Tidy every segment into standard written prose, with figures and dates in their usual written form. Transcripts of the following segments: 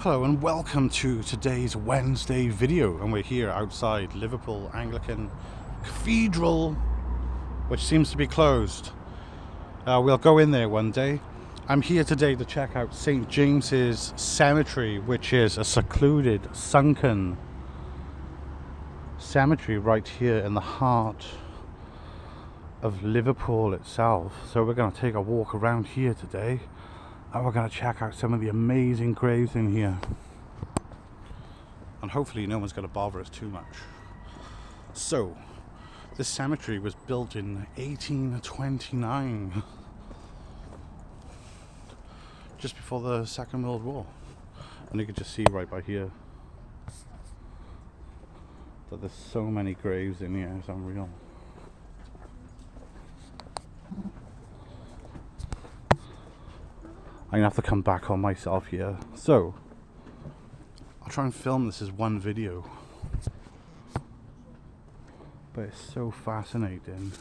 Hello and welcome to today's Wednesday video, and we're here outside Liverpool Anglican Cathedral, which seems to be closed. We'll go in there one day. I'm here today to check out St. James's Cemetery, which is a secluded, sunken cemetery right here in the heart of Liverpool itself. So we're going to take a walk around here today, and we're going to check out some of the amazing graves in here. And hopefully no one's going to bother us too much. So, this cemetery was built in 1829. Just before the Second World War. And you can just see right by here that there's so many graves in here, it's unreal. I'm gonna have to come back on myself here. So, I'll try and film this as one video. But it's so fascinating.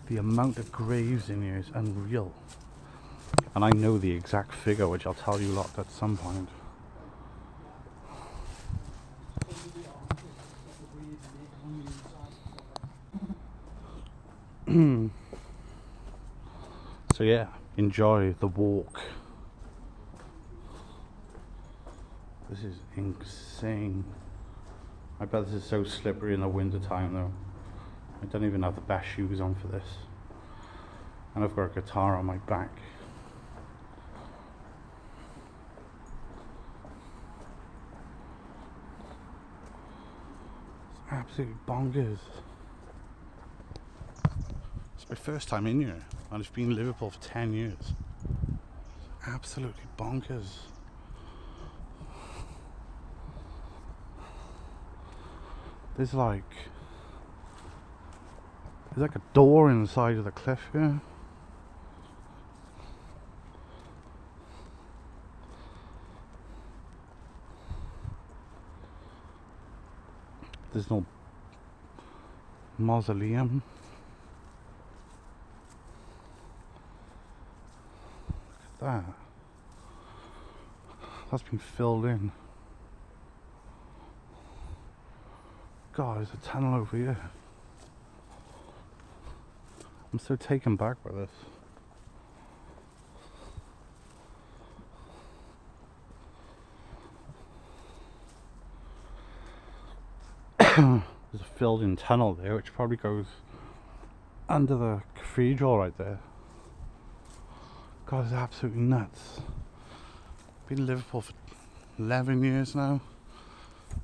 The amount of graves in here is unreal. And I know the exact figure, which I'll tell you lot at some point. So yeah, enjoy the walk. This is insane. I bet this is so slippery in the winter time though. I don't even have the best shoes on for this. And I've got a guitar on my back. It's absolutely bonkers. It's my first time in here, and it's been in Liverpool for 10 years. It's absolutely bonkers. There's like a door inside of the cliff here. There's no mausoleum. Look at that. That's been filled in. God, there's a tunnel over here. I'm so taken back by this. There's a filled in tunnel there which probably goes under the cathedral right there. God, it's absolutely nuts. Been in Liverpool for 11 years now.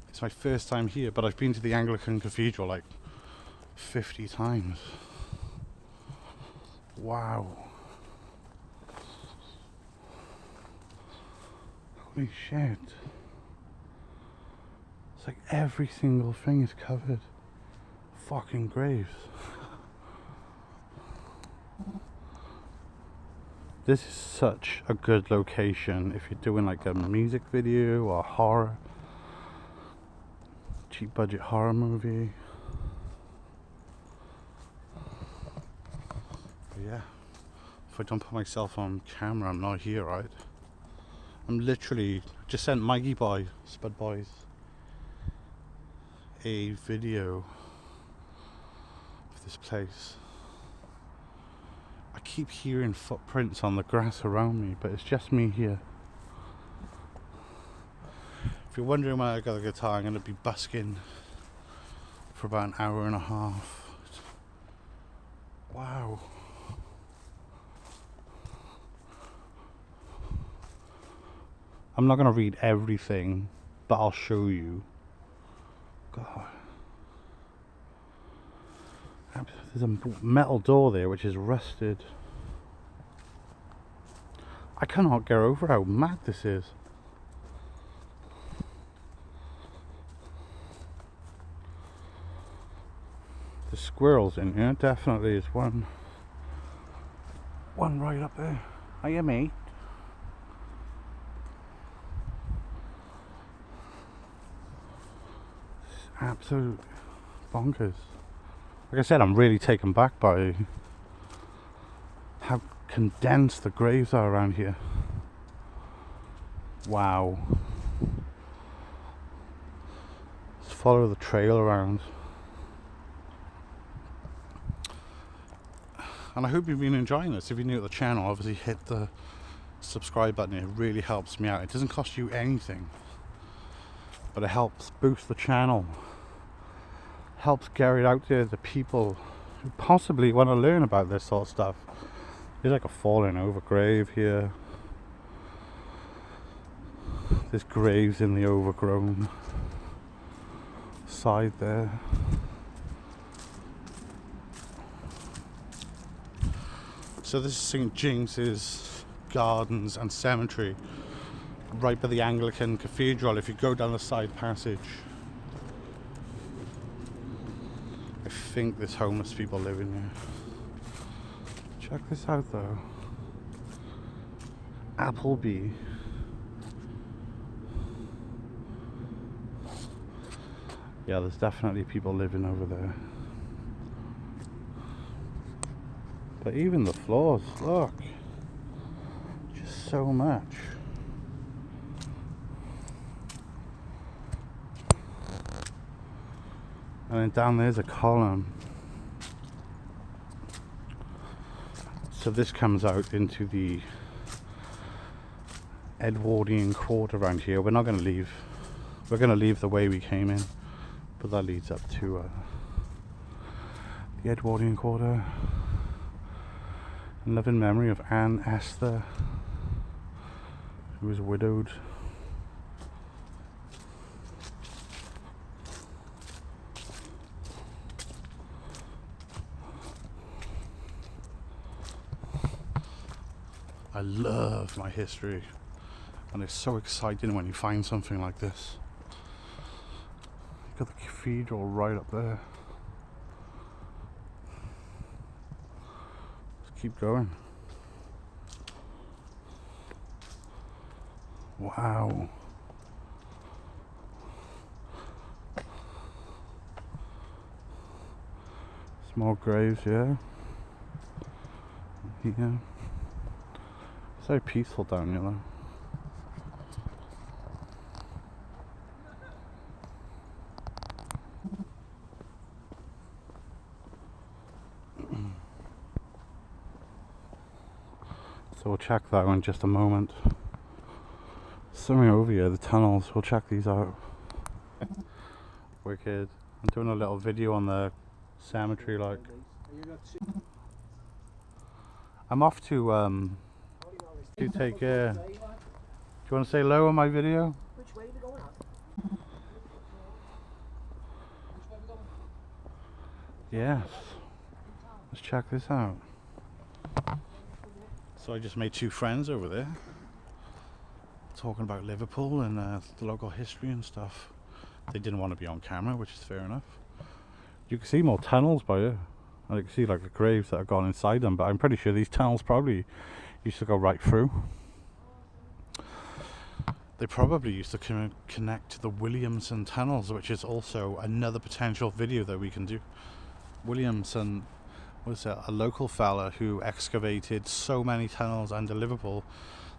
It's my first time here, but I've been to the Anglican Cathedral like 50 times. Wow. Holy shit. It's like every single thing is covered. Fucking graves. This is such a good location if you're doing like a music video or horror. Cheap budget horror movie. But yeah, if I don't put myself on camera, I'm not here, right? I'm literally just sent Mikey Boy, Spud Boys, a video of this place. I keep hearing footprints on the grass around me, but it's just me here. If you're wondering when I got the guitar, I'm going to be busking for about an hour and a half. Wow. I'm not going to read everything, but I'll show you. God. There's a metal door there which is rusted. I cannot get over how mad this is. The squirrels in here, definitely is one right up there. Hiya, mate. It's absolute bonkers. Like I said, I'm really taken back by how condensed the graves are around here. Wow. Let's follow the trail around. And I hope you've been enjoying this. If you're new to the channel, obviously hit the subscribe button. It really helps me out. It doesn't cost you anything, but it helps boost the channel, helps get it out there to people who possibly want to learn about this sort of stuff. There's like a fallen over grave here. There's graves in the overgrown side there. So this is St. James's Gardens and Cemetery, right by the Anglican Cathedral. If you go down the side passage, I think there's homeless people living here. Check this out though. Appleby. Yeah, there's definitely people living over there. But even the floors, look. Just so much. And then down there's a column. So this comes out into the Edwardian court around here. We're not going to leave. We're going to leave the way we came in. But that leads up to the Edwardian quarter. In loving memory of Anne Esther, who was widowed. I love my history, and it's so exciting when you find something like this. Got the cathedral right up there. Let's keep going. Wow. Small graves here. Yeah. It's so peaceful down here though. So we'll check that one in just a moment. Something over here, the tunnels, we'll check these out. Wicked. I'm doing a little video on the cemetery like. I'm off to take care. Do you want to say hello on my video? Which way are we going up? Yes. Let's check this out. So I just made two friends over there talking about Liverpool and the local history and stuff. They didn't want to be on camera, which is fair enough. You can see more tunnels by here. And you can see like the graves that have gone inside them, but I'm pretty sure these tunnels probably used to go right through. They probably used to connect to the Williamson tunnels, which is also another potential video that we can do. Williamson was a local fella who excavated so many tunnels under Liverpool,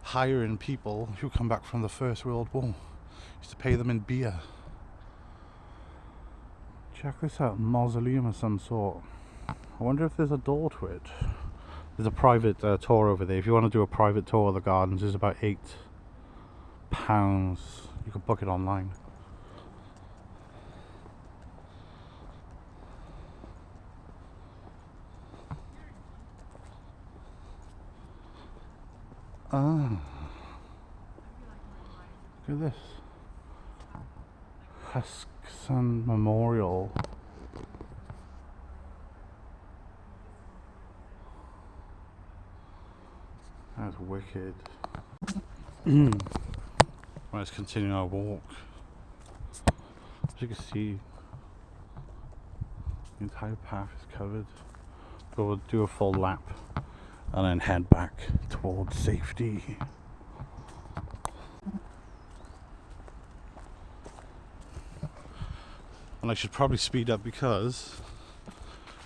hiring people who come back from the First World War. Used to pay them in beer. Check this out, mausoleum of some sort. I wonder if there's a door to it. There's a private tour over there. If you want to do a private tour of the gardens, it's about £8. You can book it online. Ah, look at this. Husken Memorial. That's wicked. Let's continue our walk. As you can see, the entire path is covered. We'll do a full lap and then head back towards safety. And I should probably speed up because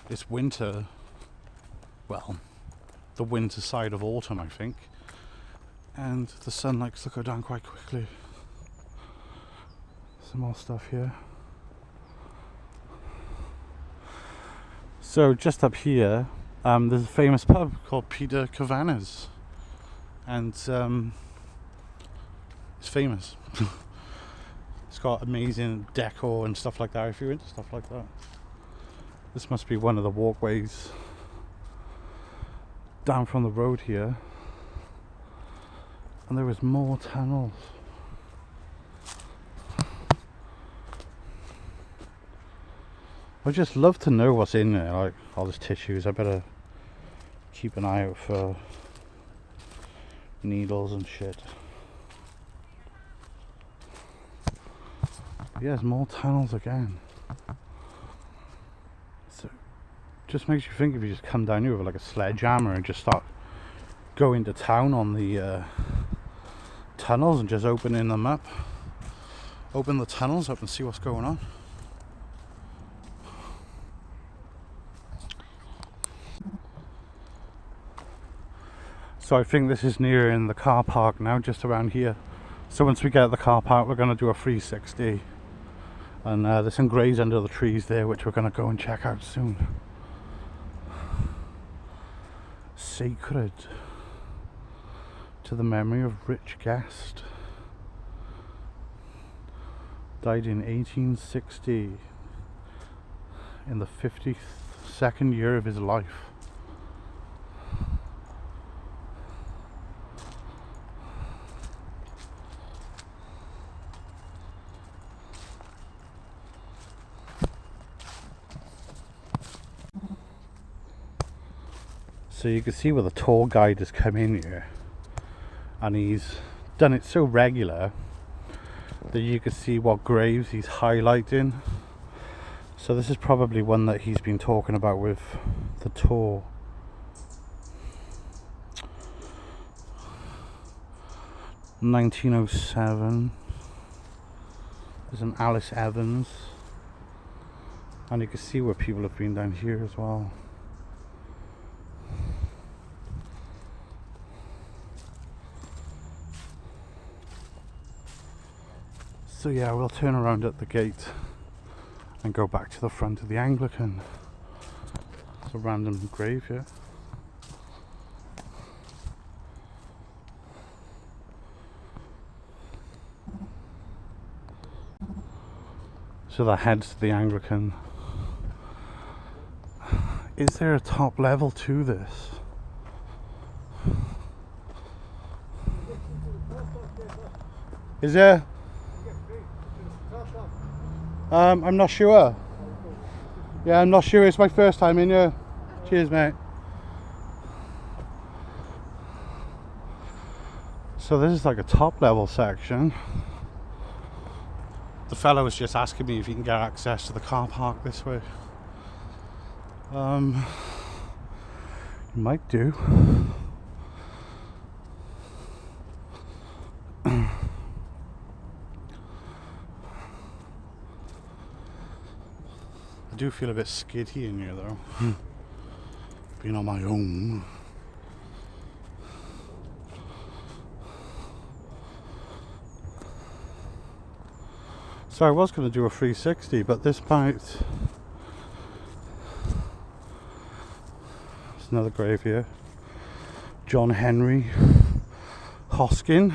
it's winter. Well, the winter side of autumn, I think. and the sun likes to go down quite quickly. Some more stuff here. So just up here, there's a famous pub called Peter Cavanagh's, and it's famous. It's got amazing decor and stuff like that, if you're into stuff like that. This must be one of the walkways down from the road here. And there was more tunnels. I'd just love to know what's in there, like all these tissues. I better keep an eye out for needles and shit. Yeah, there's more tunnels again. So just makes you think if you just come down here with like a sledgehammer and just start going to town on the tunnels and just opening them up. Open the tunnels up and see what's going on. So I think this is nearing the car park now, just around here. So once we get at the car park, we're going to do a 360. And there's some graves under the trees there, which we're going to go and check out soon. Sacred to the memory of rich guest. Died in 1860, in the 52nd year of his life. So you can see where the tour guide has come in here, and he's done it so regular that you can see what graves he's highlighting. So this is probably one that he's been talking about with the tour. (1907). There's an Alice Evans, and you can see where people have been down here as well. So yeah, we'll turn around at the gate and go back to the front of the Anglican. It's a random grave here. So that heads to the Anglican. Is there a top level to this? Is there? I'm not sure. Yeah, I'm not sure. It's my first time in here. Cheers, mate. So this is like a top level section. The fellow was just asking me if he can get access to the car park this way. You might do. I do feel a bit skitty in here though. Being on my own. So I was going to do a 360, but this might... There's another grave here. John Henry Husken,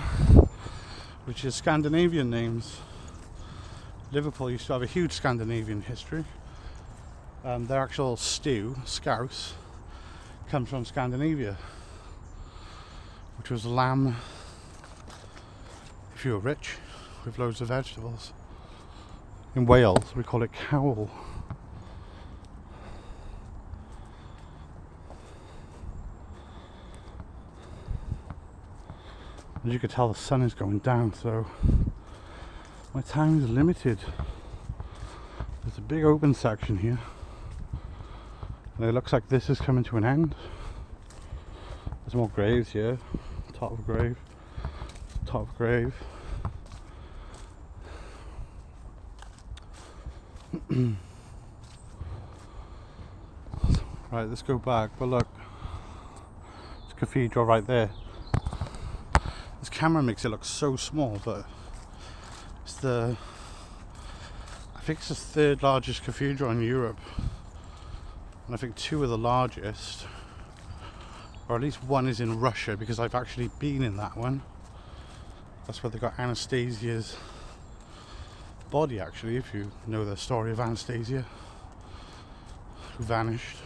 which is Scandinavian names. Liverpool used to have a huge Scandinavian history. Their actual stew, scouse, comes from Scandinavia, which was lamb, if you were rich, with loads of vegetables. In Wales, we call it cowl. As you can tell, the sun is going down, so my time is limited. There's a big open section here, and it looks like this is coming to an end. There's more graves here. Top of grave, top of grave. Right, let's go back. But look, it's a cathedral right there. camera makes it look so small, but it's I think it's the third largest cathedral in Europe, and I think two of the largest, or at least one is in Russia, because I've actually been in that one. That's where they got Anastasia's body, actually, if you know the story of Anastasia, who vanished.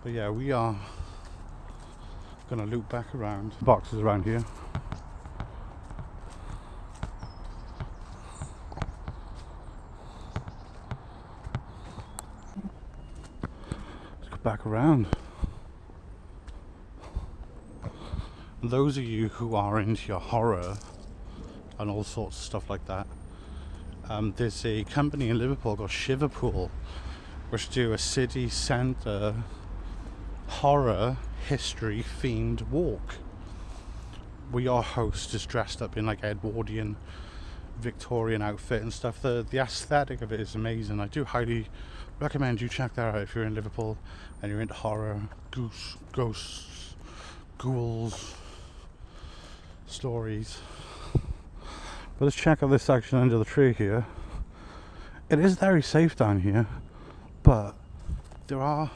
But yeah, we are gonna loop back around. Boxes around here. Let's go back around. Those of you who are into your horror and all sorts of stuff like that, there's a company in Liverpool called Shiverpool, which do a city centre horror history themed walk, where your host is dressed up in like Edwardian Victorian outfit and stuff. The aesthetic of it is amazing. I do highly recommend you check that out if you're in Liverpool and you're into horror, ghosts, ghouls, stories. But let's check out this section under the tree here. It is very safe down here, but there are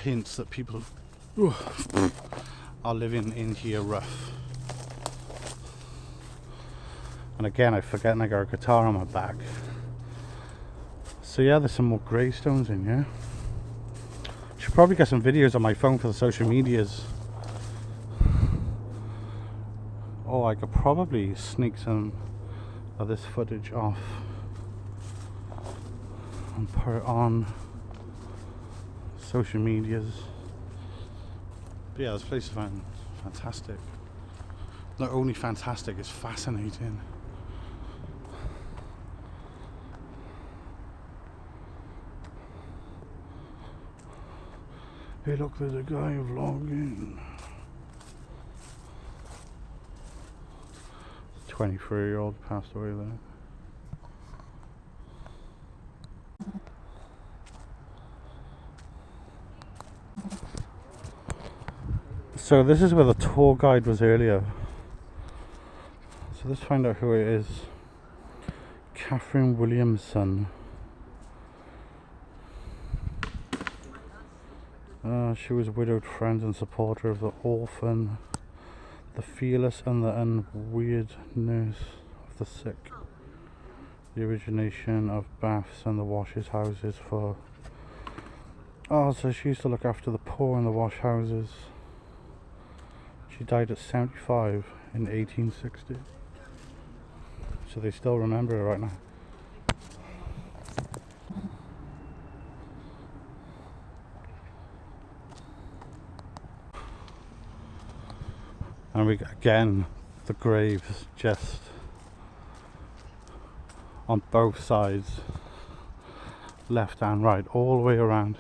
hints that people are living in here rough. And again, I forget I got a guitar on my back. So yeah, there's some more gravestones in here. Should probably get some videos on my phone for the social medias. Oh, I could probably sneak some of this footage off and put it on social medias. But yeah, this place is fantastic. Not only fantastic, it's fascinating. Hey look, there's a guy vlogging. 23-year-old passed away there. So this is where the tour guide was earlier. So let's find out who it is. Catherine Williamson. She was widowed friend and supporter of the orphan, the fearless and the unweird nurse of the sick. The origination of baths and the washes houses for... Oh, so she used to look after the poor in the wash houses. She died at 75 in 1860. So they still remember her right now. And we again, the graves just on both sides, left and right, all the way around.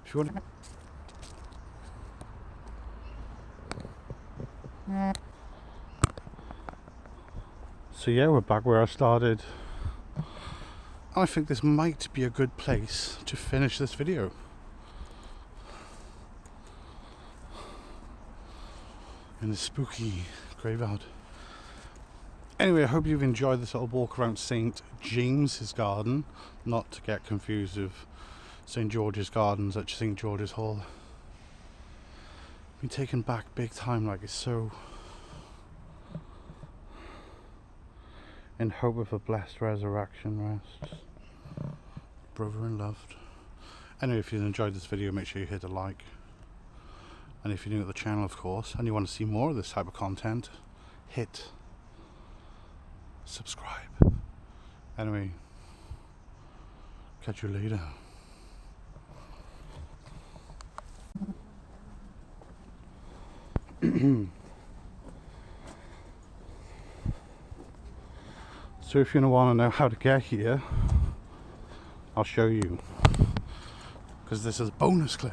If you want to... So yeah, we're back where I started. I think this might be a good place to finish this video. In the spooky graveyard. Anyway, I hope you've enjoyed this little walk around St. James's Garden, not to get confused with St. George's Gardens at St. George's Hall. Been taken back big time, like it's so... In hope of a blessed resurrection rests. Brother and loved. Anyway, if you enjoyed this video, make sure you hit a like. And if you're new to the channel, of course, and you want to see more of this type of content, hit subscribe. Anyway, catch you later. So if you want to know how to get here, I'll show you, because this is a bonus clip.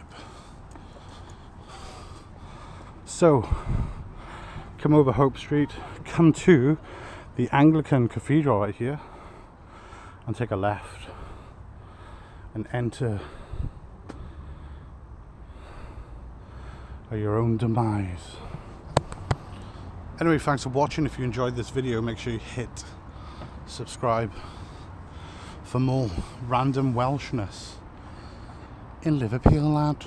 So, come over Hope Street, come to the Anglican Cathedral right here, and take a left and enter are your own demise. Anyway, thanks for watching. If you enjoyed this video, make sure you hit subscribe for more random Welshness in Liverpool, lad.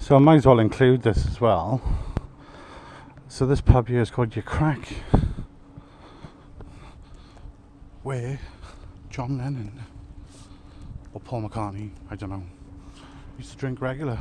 So I might as well include this as well. So this pub here is called Your Crack, where John Lennon or Paul McCartney, I don't know, used to drink regular.